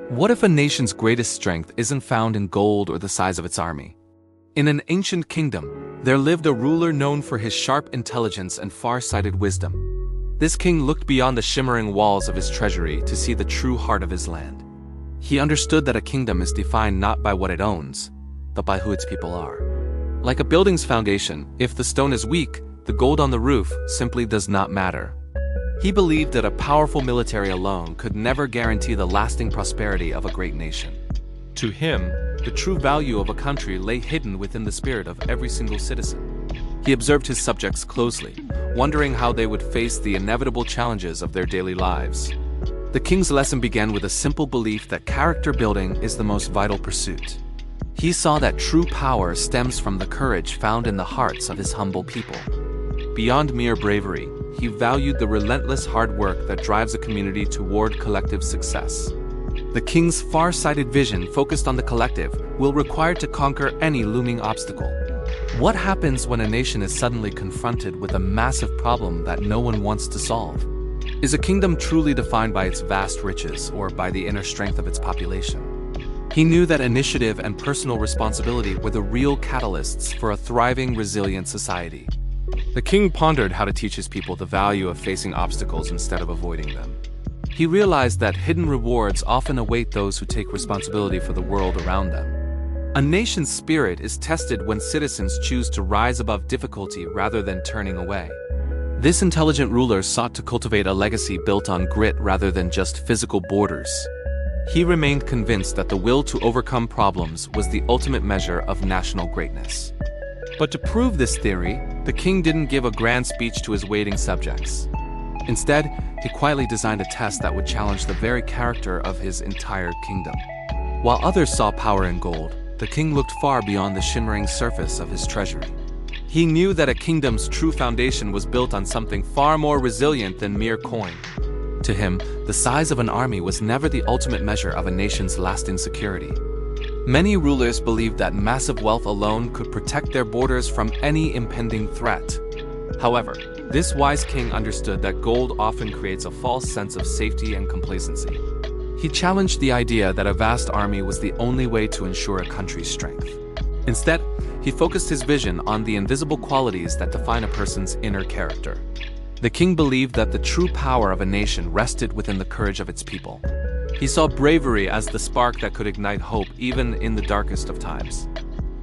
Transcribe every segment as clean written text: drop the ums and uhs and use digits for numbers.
What if a nation's greatest strength isn't found in gold or the size of its army? In an ancient kingdom, there lived a ruler known for his sharp intelligence and far-sighted wisdom. This king looked beyond the shimmering walls of his treasury to see the true heart of his land. He understood that a kingdom is defined not by what it owns, but by who its people are. Like a building's foundation, if the stone is weak, the gold on the roof simply does not matter. He believed that a powerful military alone could never guarantee the lasting prosperity of a great nation. To him, the true value of a country lay hidden within the spirit of every single citizen. He observed his subjects closely, wondering how they would face the inevitable challenges of their daily lives. The king's lesson began with a simple belief that character building is the most vital pursuit. He saw that true power stems from the courage found in the hearts of his humble people. Beyond mere bravery, he valued the relentless hard work that drives a community toward collective success. The king's far-sighted vision focused on the collective will require to conquer any looming obstacle. What happens when a nation is suddenly confronted with a massive problem that no one wants to solve? Is a kingdom truly defined by its vast riches or by the inner strength of its population? He knew that initiative and personal responsibility were the real catalysts for a thriving, resilient society. The king pondered how to teach his people the value of facing obstacles instead of avoiding them. He realized that hidden rewards often await those who take responsibility for the world around them. A nation's spirit is tested when citizens choose to rise above difficulty rather than turning away. This intelligent ruler sought to cultivate a legacy built on grit rather than just physical borders. He remained convinced that the will to overcome problems was the ultimate measure of national greatness. But to prove this theory, the king didn't give a grand speech to his waiting subjects. Instead, he quietly designed a test that would challenge the very character of his entire kingdom. While others saw power in gold, the king looked far beyond the shimmering surface of his treasury. He knew that a kingdom's true foundation was built on something far more resilient than mere coin. To him, the size of an army was never the ultimate measure of a nation's lasting security. Many rulers believed that massive wealth alone could protect their borders from any impending threat. However, this wise king understood that gold often creates a false sense of safety and complacency. He challenged the idea that a vast army was the only way to ensure a country's strength. Instead, he focused his vision on the invisible qualities that define a person's inner character. The king believed that the true power of a nation rested within the courage of its people. He saw bravery as the spark that could ignite hope even in the darkest of times.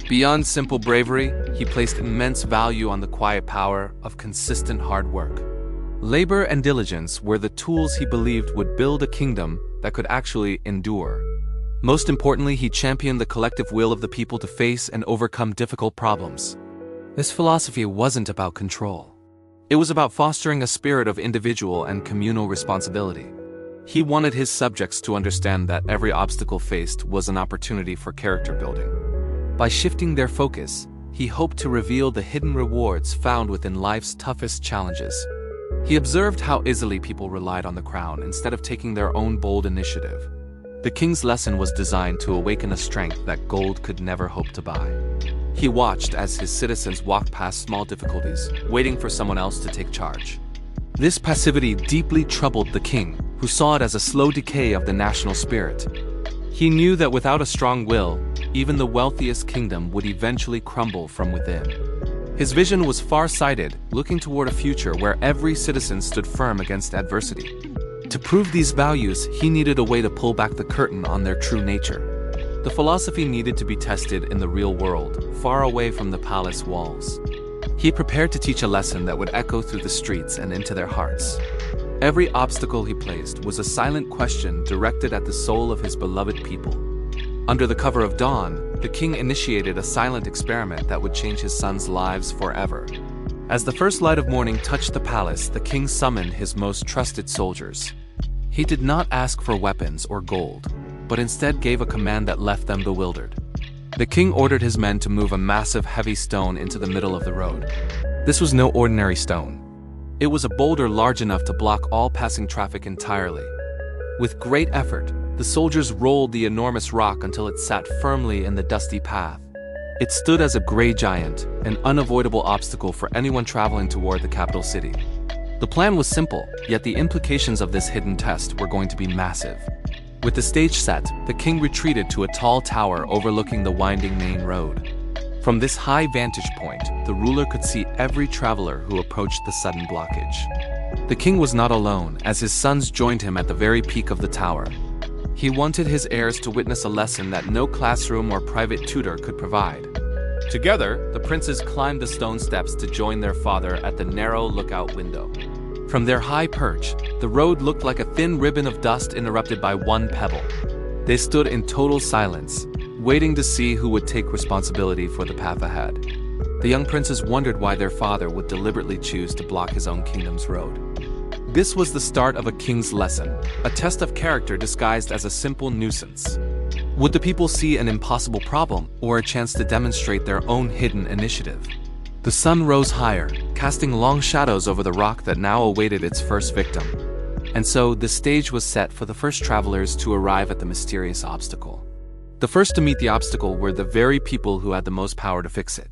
Beyond simple bravery, he placed immense value on the quiet power of consistent hard work. Labor and diligence were the tools he believed would build a kingdom that could actually endure. Most importantly, he championed the collective will of the people to face and overcome difficult problems. This philosophy wasn't about control. It was about fostering a spirit of individual and communal responsibility. He wanted his subjects to understand that every obstacle faced was an opportunity for character building. By shifting their focus, he hoped to reveal the hidden rewards found within life's toughest challenges. He observed how easily people relied on the crown instead of taking their own bold initiative. The king's lesson was designed to awaken a strength that gold could never hope to buy. He watched as his citizens walked past small difficulties, waiting for someone else to take charge. This passivity deeply troubled the king, who saw it as a slow decay of the national spirit. He knew that without a strong will, even the wealthiest kingdom would eventually crumble from within. His vision was far-sighted, looking toward a future where every citizen stood firm against adversity. To prove these values, he needed a way to pull back the curtain on their true nature. The philosophy needed to be tested in the real world, far away from the palace walls. He prepared to teach a lesson that would echo through the streets and into their hearts. Every obstacle he placed was a silent question directed at the soul of his beloved people. Under the cover of dawn, the king initiated a silent experiment that would change his sons' lives forever. As the first light of morning touched the palace, the king summoned his most trusted soldiers. He did not ask for weapons or gold, but instead gave a command that left them bewildered. The king ordered his men to move a massive, heavy stone into the middle of the road. This was no ordinary stone. It was a boulder large enough to block all passing traffic entirely. With great effort, the soldiers rolled the enormous rock until it sat firmly in the dusty path. It stood as a gray giant, an unavoidable obstacle for anyone traveling toward the capital city. The plan was simple, yet the implications of this hidden test were going to be massive. With the stage set, the king retreated to a tall tower overlooking the winding main road. From this high vantage point, the ruler could see every traveler who approached the sudden blockage. The king was not alone, as his sons joined him at the very peak of the tower. He wanted his heirs to witness a lesson that no classroom or private tutor could provide. Together, the princes climbed the stone steps to join their father at the narrow lookout window. From their high perch, the road looked like a thin ribbon of dust interrupted by one pebble. They stood in total silence, waiting to see who would take responsibility for the path ahead. The young princes wondered why their father would deliberately choose to block his own kingdom's road. This was the start of a king's lesson, a test of character disguised as a simple nuisance. Would the people see an impossible problem or a chance to demonstrate their own hidden initiative? The sun rose higher, casting long shadows over the rock that now awaited its first victim. And so, the stage was set for the first travelers to arrive at the mysterious obstacle. The first to meet the obstacle were the very people who had the most power to fix it.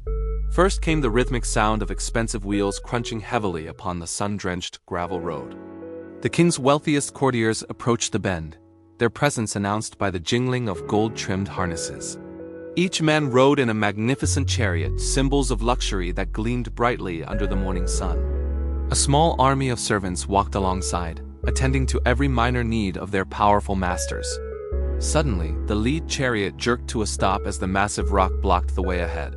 First came the rhythmic sound of expensive wheels crunching heavily upon the sun-drenched gravel road. The king's wealthiest courtiers approached the bend, their presence announced by the jingling of gold-trimmed harnesses. Each man rode in a magnificent chariot, symbols of luxury that gleamed brightly under the morning sun. A small army of servants walked alongside, attending to every minor need of their powerful masters. Suddenly, the lead chariot jerked to a stop as the massive rock blocked the way ahead.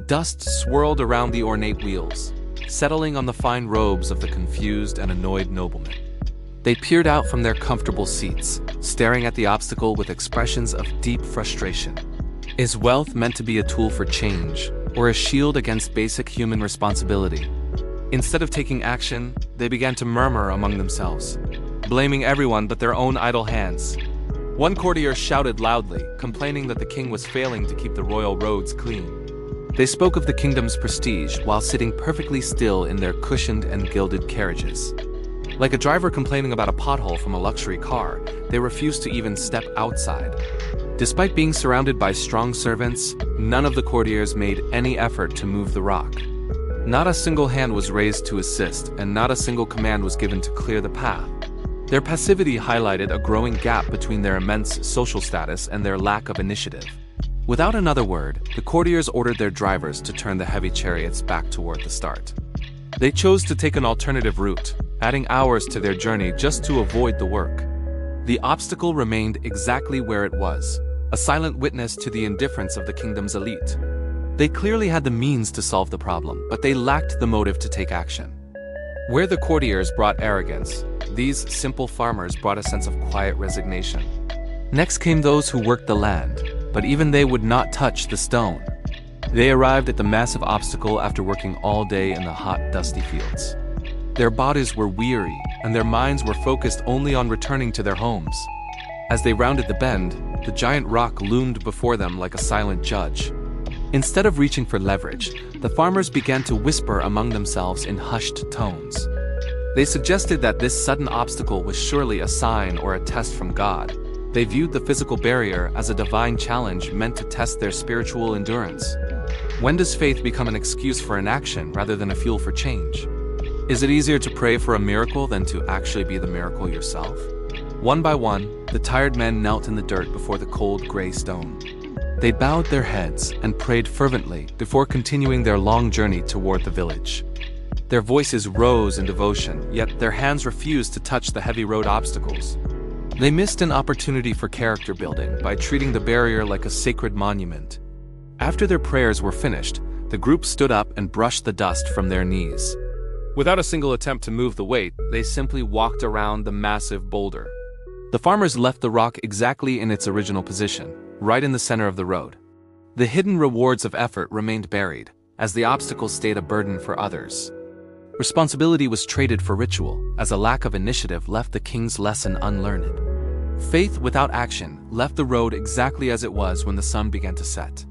Dust swirled around the ornate wheels, settling on the fine robes of the confused and annoyed noblemen. They peered out from their comfortable seats, staring at the obstacle with expressions of deep frustration. Is wealth meant to be a tool for change, or a shield against basic human responsibility? Instead of taking action, they began to murmur among themselves, blaming everyone but their own idle hands. One courtier shouted loudly, complaining that the king was failing to keep the royal roads clean. They spoke of the kingdom's prestige while sitting perfectly still in their cushioned and gilded carriages. Like a driver complaining about a pothole from a luxury car, they refused to even step outside. Despite being surrounded by strong servants, none of the courtiers made any effort to move the rock. Not a single hand was raised to assist, and not a single command was given to clear the path. Their passivity highlighted a growing gap between their immense social status and their lack of initiative. Without another word, the courtiers ordered their drivers to turn the heavy chariots back toward the start. They chose to take an alternative route, adding hours to their journey just to avoid the work. The obstacle remained exactly where it was, a silent witness to the indifference of the kingdom's elite. They clearly had the means to solve the problem, but they lacked the motive to take action. Where the courtiers brought arrogance, these simple farmers brought a sense of quiet resignation. Next came those who worked the land, but even they would not touch the stone. They arrived at the massive obstacle after working all day in the hot, dusty fields. Their bodies were weary, and their minds were focused only on returning to their homes. As they rounded the bend, the giant rock loomed before them like a silent judge. Instead of reaching for leverage, the farmers began to whisper among themselves in hushed tones. They suggested that this sudden obstacle was surely a sign or a test from God. They viewed the physical barrier as a divine challenge meant to test their spiritual endurance. When does faith become an excuse for inaction rather than a fuel for change? Is it easier to pray for a miracle than to actually be the miracle yourself? One by one, the tired men knelt in the dirt before the cold gray stone. They bowed their heads and prayed fervently before continuing their long journey toward the village. Their voices rose in devotion, yet their hands refused to touch the heavy road obstacles. They missed an opportunity for character building by treating the barrier like a sacred monument. After their prayers were finished, the group stood up and brushed the dust from their knees. Without a single attempt to move the weight, they simply walked around the massive boulder. The farmers left the rock exactly in its original position, right in the center of the road. The hidden rewards of effort remained buried, as the obstacle stayed a burden for others. Responsibility was traded for ritual, as a lack of initiative left the king's lesson unlearned. Faith without action left the road exactly as it was when the sun began to set.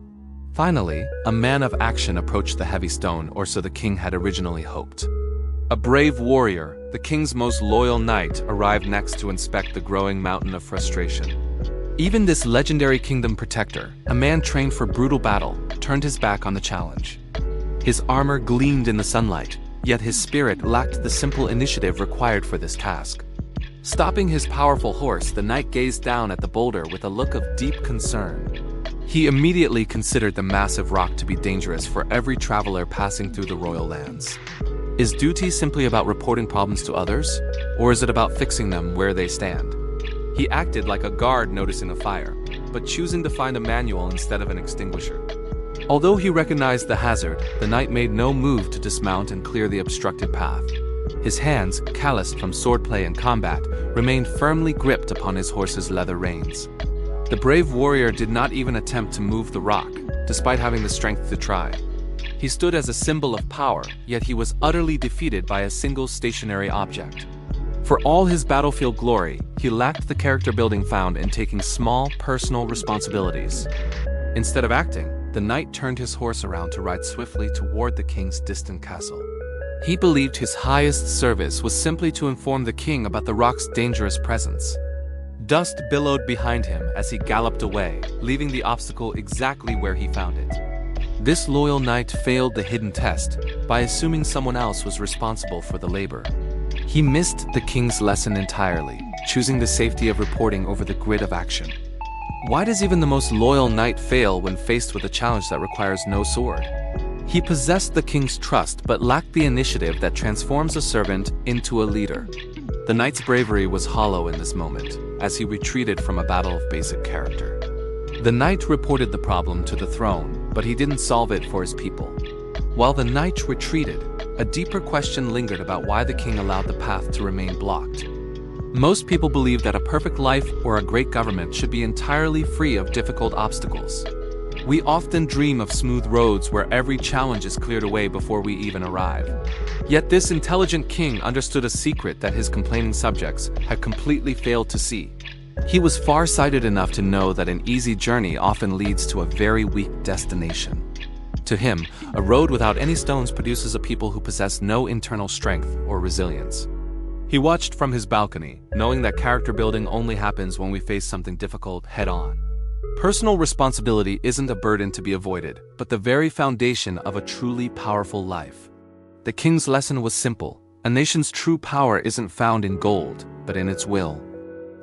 Finally, a man of action approached the heavy stone, or so the king had originally hoped. A brave warrior, the king's most loyal knight, arrived next to inspect the growing mountain of frustration. Even this legendary kingdom protector, a man trained for brutal battle, turned his back on the challenge. His armor gleamed in the sunlight, yet his spirit lacked the simple initiative required for this task. Stopping his powerful horse, the knight gazed down at the boulder with a look of deep concern. He immediately considered the massive rock to be dangerous for every traveler passing through the royal lands. Is duty simply about reporting problems to others, or is it about fixing them where they stand? He acted like a guard noticing a fire, but choosing to find a manual instead of an extinguisher. Although he recognized the hazard, the knight made no move to dismount and clear the obstructed path. His hands, calloused from swordplay and combat, remained firmly gripped upon his horse's leather reins. The brave warrior did not even attempt to move the rock, despite having the strength to try. He stood as a symbol of power, yet he was utterly defeated by a single stationary object. For all his battlefield glory, he lacked the character building found in taking small, personal responsibilities. Instead of acting, the knight turned his horse around to ride swiftly toward the king's distant castle. He believed his highest service was simply to inform the king about the rock's dangerous presence. Dust billowed behind him as he galloped away, leaving the obstacle exactly where he found it. This loyal knight failed the hidden test by assuming someone else was responsible for the labor. He missed the king's lesson entirely, choosing the safety of reporting over the grit of action. Why does even the most loyal knight fail when faced with a challenge that requires no sword? He possessed the king's trust but lacked the initiative that transforms a servant into a leader. The knight's bravery was hollow in this moment, as he retreated from a battle of basic character. The knight reported the problem to the throne, but he didn't solve it for his people. While the knight retreated, a deeper question lingered about why the king allowed the path to remain blocked. Most people believe that a perfect life or a great government should be entirely free of difficult obstacles. We often dream of smooth roads where every challenge is cleared away before we even arrive. Yet this intelligent king understood a secret that his complaining subjects had completely failed to see. He was far-sighted enough to know that an easy journey often leads to a very weak destination. To him, a road without any stones produces a people who possess no internal strength or resilience. He watched from his balcony, knowing that character building only happens when we face something difficult head-on. Personal responsibility isn't a burden to be avoided, but the very foundation of a truly powerful life. The king's lesson was simple. A nation's true power isn't found in gold, but in its will.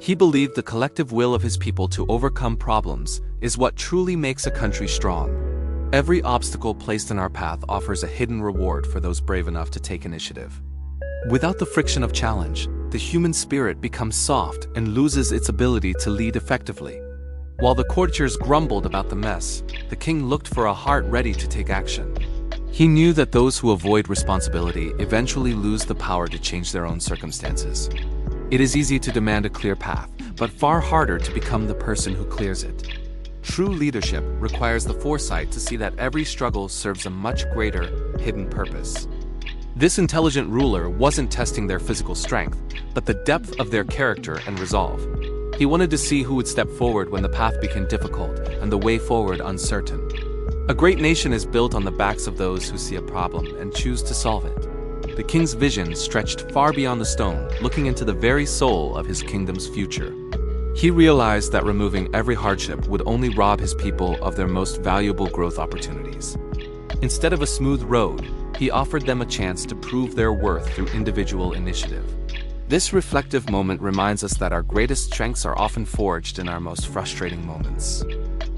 He believed the collective will of his people to overcome problems is what truly makes a country strong. Every obstacle placed in our path offers a hidden reward for those brave enough to take initiative. Without the friction of challenge, the human spirit becomes soft and loses its ability to lead effectively. While the courtiers grumbled about the mess, the king looked for a heart ready to take action. He knew that those who avoid responsibility eventually lose the power to change their own circumstances. It is easy to demand a clear path, but far harder to become the person who clears it. True leadership requires the foresight to see that every struggle serves a much greater, hidden purpose. This intelligent ruler wasn't testing their physical strength, but the depth of their character and resolve. He wanted to see who would step forward when the path became difficult and the way forward uncertain. A great nation is built on the backs of those who see a problem and choose to solve it. The king's vision stretched far beyond the stone, looking into the very soul of his kingdom's future. He realized that removing every hardship would only rob his people of their most valuable growth opportunities. Instead of a smooth road, he offered them a chance to prove their worth through individual initiative. This reflective moment reminds us that our greatest strengths are often forged in our most frustrating moments.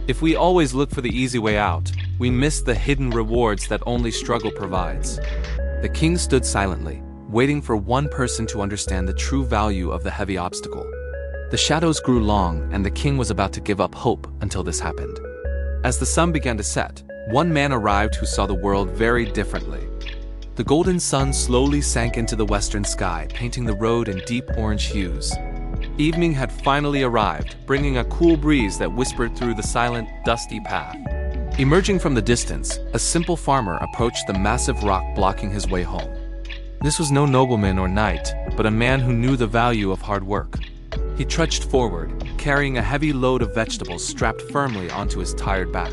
If we always look for the easy way out, we miss the hidden rewards that only struggle provides. The king stood silently, waiting for one person to understand the true value of the heavy obstacle. The shadows grew long, and the king was about to give up hope until this happened. As the sun began to set, one man arrived who saw the world very differently. The golden sun slowly sank into the western sky, painting the road in deep orange hues. Evening had finally arrived, bringing a cool breeze that whispered through the silent, dusty path. Emerging from the distance, a simple farmer approached the massive rock blocking his way home. This was no nobleman or knight, but a man who knew the value of hard work. He trudged forward, carrying a heavy load of vegetables strapped firmly onto his tired back.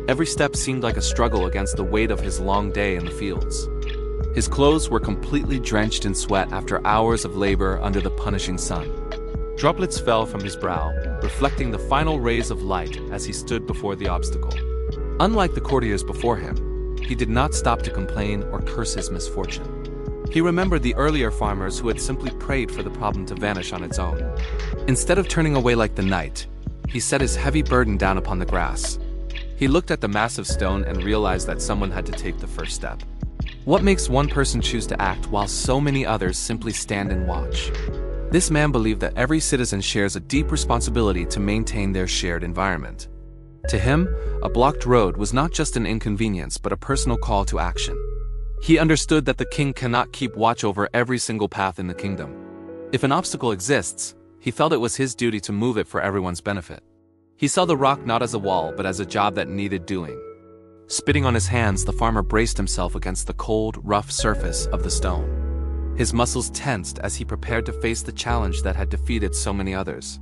Every step seemed like a struggle against the weight of his long day in the fields. His clothes were completely drenched in sweat after hours of labor under the punishing sun. Droplets fell from his brow, reflecting the final rays of light as he stood before the obstacle. Unlike the courtiers before him, he did not stop to complain or curse his misfortune. He remembered the earlier farmers who had simply prayed for the problem to vanish on its own. Instead of turning away like the knight, he set his heavy burden down upon the grass. He looked at the massive stone and realized that someone had to take the first step. What makes one person choose to act while so many others simply stand and watch? This man believed that every citizen shares a deep responsibility to maintain their shared environment. To him, a blocked road was not just an inconvenience but a personal call to action. He understood that the king cannot keep watch over every single path in the kingdom. If an obstacle exists, he felt it was his duty to move it for everyone's benefit. He saw the rock not as a wall but as a job that needed doing. Spitting on his hands, the farmer braced himself against the cold, rough surface of the stone. His muscles tensed as he prepared to face the challenge that had defeated so many others.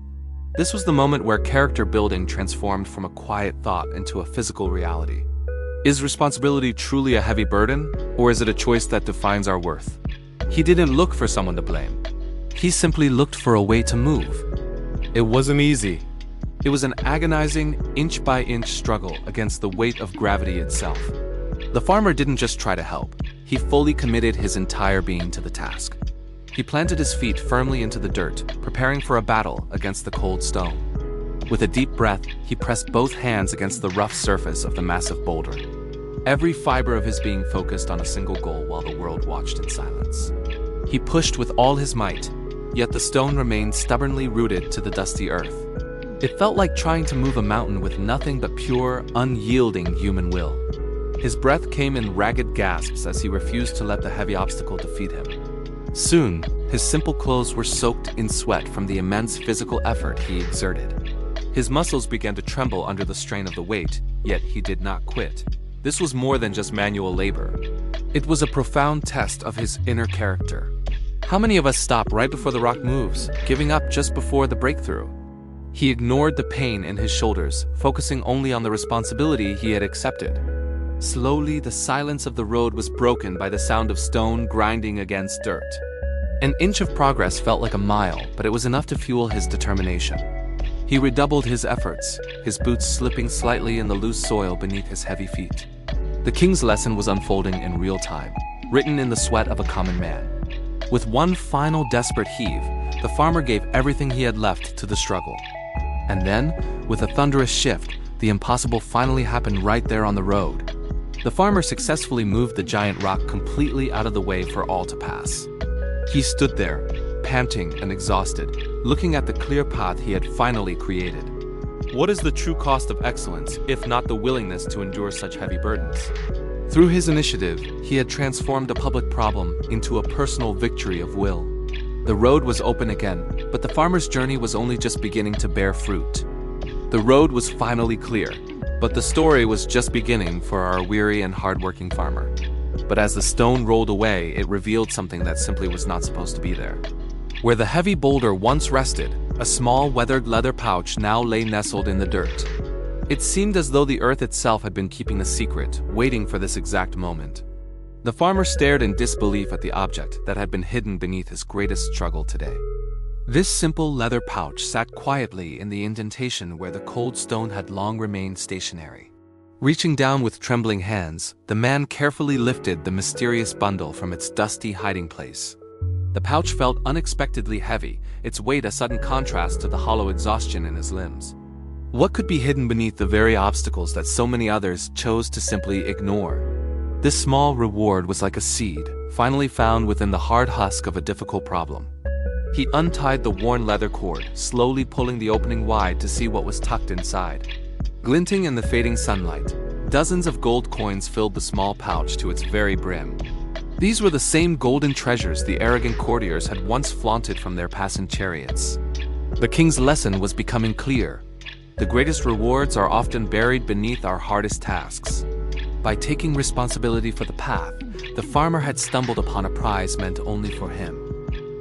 This was the moment where character building transformed from a quiet thought into a physical reality. Is responsibility truly a heavy burden, or is it a choice that defines our worth? He didn't look for someone to blame. He simply looked for a way to move. It wasn't easy. It was an agonizing, inch-by-inch struggle against the weight of gravity itself. The farmer didn't just try to help. He fully committed his entire being to the task. He planted his feet firmly into the dirt, preparing for a battle against the cold stone. With a deep breath, he pressed both hands against the rough surface of the massive boulder. Every fiber of his being focused on a single goal while the world watched in silence. He pushed with all his might, yet the stone remained stubbornly rooted to the dusty earth. It felt like trying to move a mountain with nothing but pure, unyielding human will. His breath came in ragged gasps as he refused to let the heavy obstacle defeat him. Soon, his simple clothes were soaked in sweat from the immense physical effort he exerted. His muscles began to tremble under the strain of the weight, yet he did not quit. This was more than just manual labor. It was a profound test of his inner character. How many of us stop right before the rock moves, giving up just before the breakthrough? He ignored the pain in his shoulders, focusing only on the responsibility he had accepted. Slowly, the silence of the road was broken by the sound of stone grinding against dirt. An inch of progress felt like a mile, but it was enough to fuel his determination. He redoubled his efforts, his boots slipping slightly in the loose soil beneath his heavy feet. The king's lesson was unfolding in real time, written in the sweat of a common man. With one final desperate heave, the farmer gave everything he had left to the struggle. And then, with a thunderous shift, the impossible finally happened right there on the road. The farmer successfully moved the giant rock completely out of the way for all to pass. He stood there, panting and exhausted, looking at the clear path he had finally created. What is the true cost of excellence, if not the willingness to endure such heavy burdens? Through his initiative, he had transformed a public problem into a personal victory of will. The road was open again, but the farmer's journey was only just beginning to bear fruit. The road was finally clear, but the story was just beginning for our weary and hardworking farmer. But as the stone rolled away, it revealed something that simply was not supposed to be there. Where the heavy boulder once rested, a small weathered leather pouch now lay nestled in the dirt. It seemed as though the earth itself had been keeping a secret, waiting for this exact moment. The farmer stared in disbelief at the object that had been hidden beneath his greatest struggle today. This simple leather pouch sat quietly in the indentation where the cold stone had long remained stationary. Reaching down with trembling hands, the man carefully lifted the mysterious bundle from its dusty hiding place. The pouch felt unexpectedly heavy, its weight a sudden contrast to the hollow exhaustion in his limbs. What could be hidden beneath the very obstacles that so many others chose to simply ignore? This small reward was like a seed, finally found within the hard husk of a difficult problem. He untied the worn leather cord, slowly pulling the opening wide to see what was tucked inside. Glinting in the fading sunlight, dozens of gold coins filled the small pouch to its very brim. These were the same golden treasures the arrogant courtiers had once flaunted from their passing chariots. The king's lesson was becoming clear. The greatest rewards are often buried beneath our hardest tasks. By taking responsibility for the path, the farmer had stumbled upon a prize meant only for him.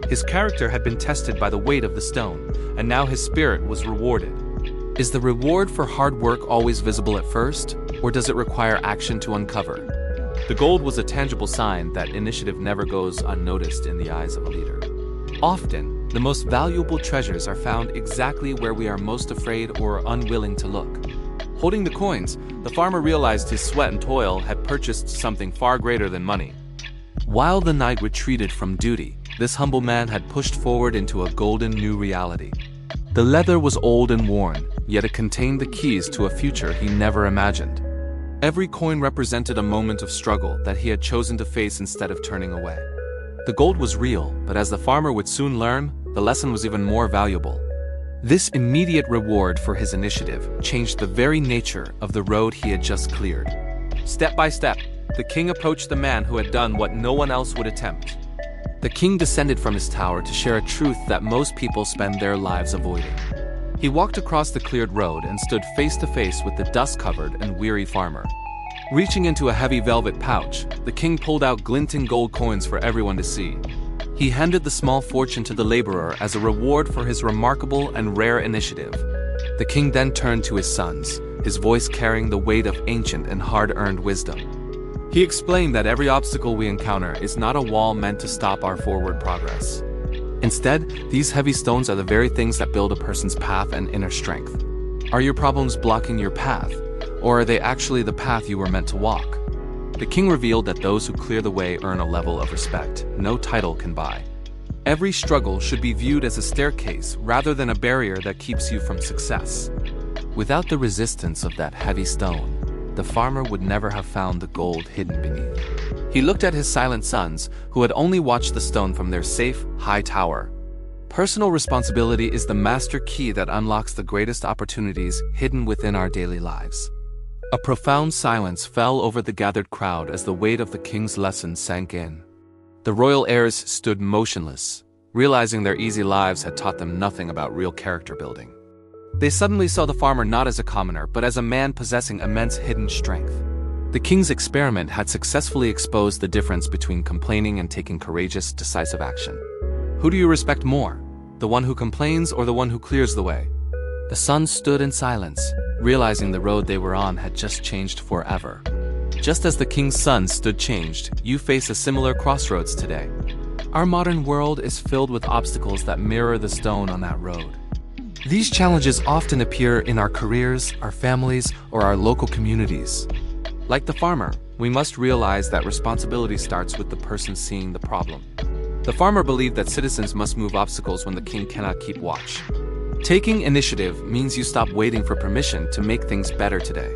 His character had been tested by the weight of the stone, and now his spirit was rewarded. Is the reward for hard work always visible at first, or does it require action to uncover? The gold was a tangible sign that initiative never goes unnoticed in the eyes of a leader. Often, the most valuable treasures are found exactly where we are most afraid or unwilling to look. Holding the coins, the farmer realized his sweat and toil had purchased something far greater than money. While the knight retreated from duty, this humble man had pushed forward into a golden new reality. The leather was old and worn, yet it contained the keys to a future he never imagined. Every coin represented a moment of struggle that he had chosen to face instead of turning away. The gold was real, but as the farmer would soon learn, the lesson was even more valuable. This immediate reward for his initiative changed the very nature of the road he had just cleared. Step by step, the king approached the man who had done what no one else would attempt. The king descended from his tower to share a truth that most people spend their lives avoiding. He walked across the cleared road and stood face to face with the dust-covered and weary farmer. Reaching into a heavy velvet pouch, the king pulled out glinting gold coins for everyone to see. He handed the small fortune to the laborer as a reward for his remarkable and rare initiative. The king then turned to his sons, his voice carrying the weight of ancient and hard-earned wisdom. He explained that every obstacle we encounter is not a wall meant to stop our forward progress. Instead, these heavy stones are the very things that build a person's path and inner strength. Are your problems blocking your path, or are they actually the path you were meant to walk? The king revealed that those who clear the way earn a level of respect no title can buy. Every struggle should be viewed as a staircase rather than a barrier that keeps you from success. Without the resistance of that heavy stone, the farmer would never have found the gold hidden beneath. He looked at his silent sons, who had only watched the stone from their safe, high tower. Personal responsibility is the master key that unlocks the greatest opportunities hidden within our daily lives. A profound silence fell over the gathered crowd as the weight of the king's lesson sank in. The royal heirs stood motionless, realizing their easy lives had taught them nothing about real character building. They suddenly saw the farmer not as a commoner, but as a man possessing immense hidden strength. The king's experiment had successfully exposed the difference between complaining and taking courageous, decisive action. Who do you respect more? The one who complains or the one who clears the way? The sons stood in silence, realizing the road they were on had just changed forever. Just as the king's son stood changed, you face a similar crossroads today. Our modern world is filled with obstacles that mirror the stone on that road. These challenges often appear in our careers, our families, or our local communities. Like the farmer, we must realize that responsibility starts with the person seeing the problem. The farmer believed that citizens must move obstacles when the king cannot keep watch. Taking initiative means you stop waiting for permission to make things better today.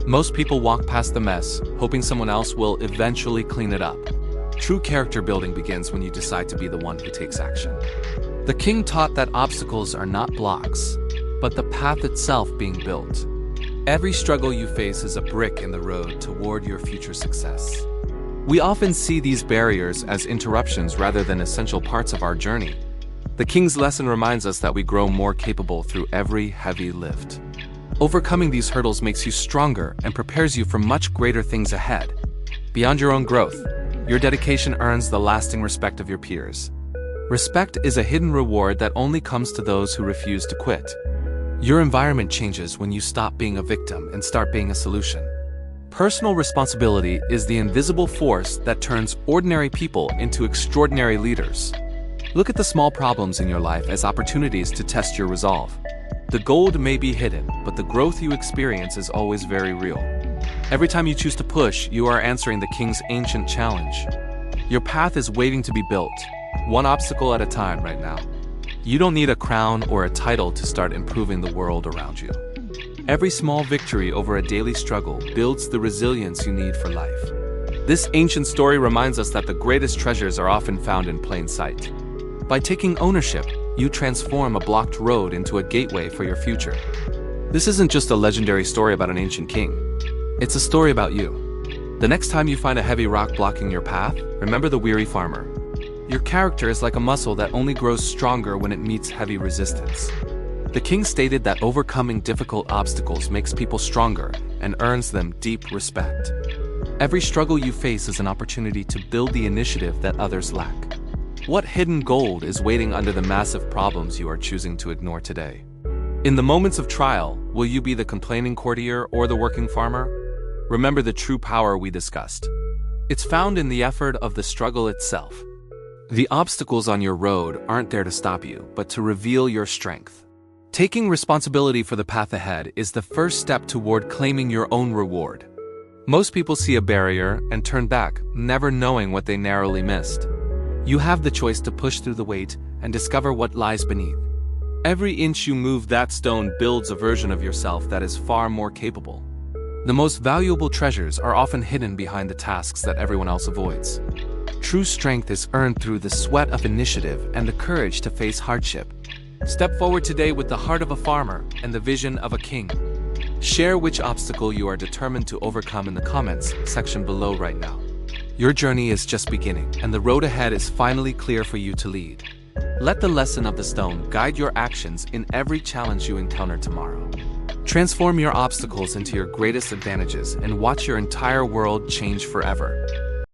Most people walk past the mess, hoping someone else will eventually clean it up. True character building begins when you decide to be the one who takes action. The king taught that obstacles are not blocks, but the path itself being built. Every struggle you face is a brick in the road toward your future success. We often see these barriers as interruptions rather than essential parts of our journey. The king's lesson reminds us that we grow more capable through every heavy lift. Overcoming these hurdles makes you stronger and prepares you for much greater things ahead. Beyond your own growth, your dedication earns the lasting respect of your peers. Respect is a hidden reward that only comes to those who refuse to quit. Your environment changes when you stop being a victim and start being a solution. Personal responsibility is the invisible force that turns ordinary people into extraordinary leaders. Look at the small problems in your life as opportunities to test your resolve. The gold may be hidden, but the growth you experience is always very real. Every time you choose to push, you are answering the king's ancient challenge. Your path is waiting to be built, one obstacle at a time right now. You don't need a crown or a title to start improving the world around you. Every small victory over a daily struggle builds the resilience you need for life. This ancient story reminds us that the greatest treasures are often found in plain sight. By taking ownership, you transform a blocked road into a gateway for your future. This isn't just a legendary story about an ancient king. It's a story about you. The next time you find a heavy rock blocking your path, remember the weary farmer. Your character is like a muscle that only grows stronger when it meets heavy resistance. The king stated that overcoming difficult obstacles makes people stronger and earns them deep respect. Every struggle you face is an opportunity to build the initiative that others lack. What hidden gold is waiting under the massive problems you are choosing to ignore today? In the moments of trial, will you be the complaining courtier or the working farmer? Remember the true power we discussed. It's found in the effort of the struggle itself. The obstacles on your road aren't there to stop you, but to reveal your strength. Taking responsibility for the path ahead is the first step toward claiming your own reward. Most people see a barrier and turn back, never knowing what they narrowly missed. You have the choice to push through the weight and discover what lies beneath. Every inch you move that stone builds a version of yourself that is far more capable. The most valuable treasures are often hidden behind the tasks that everyone else avoids. True strength is earned through the sweat of initiative and the courage to face hardship. Step forward today with the heart of a farmer and the vision of a king. Share which obstacle you are determined to overcome in the comments section below right now. Your journey is just beginning, and the road ahead is finally clear for you to lead. Let the lesson of the stone guide your actions in every challenge you encounter tomorrow. Transform your obstacles into your greatest advantages and watch your entire world change forever.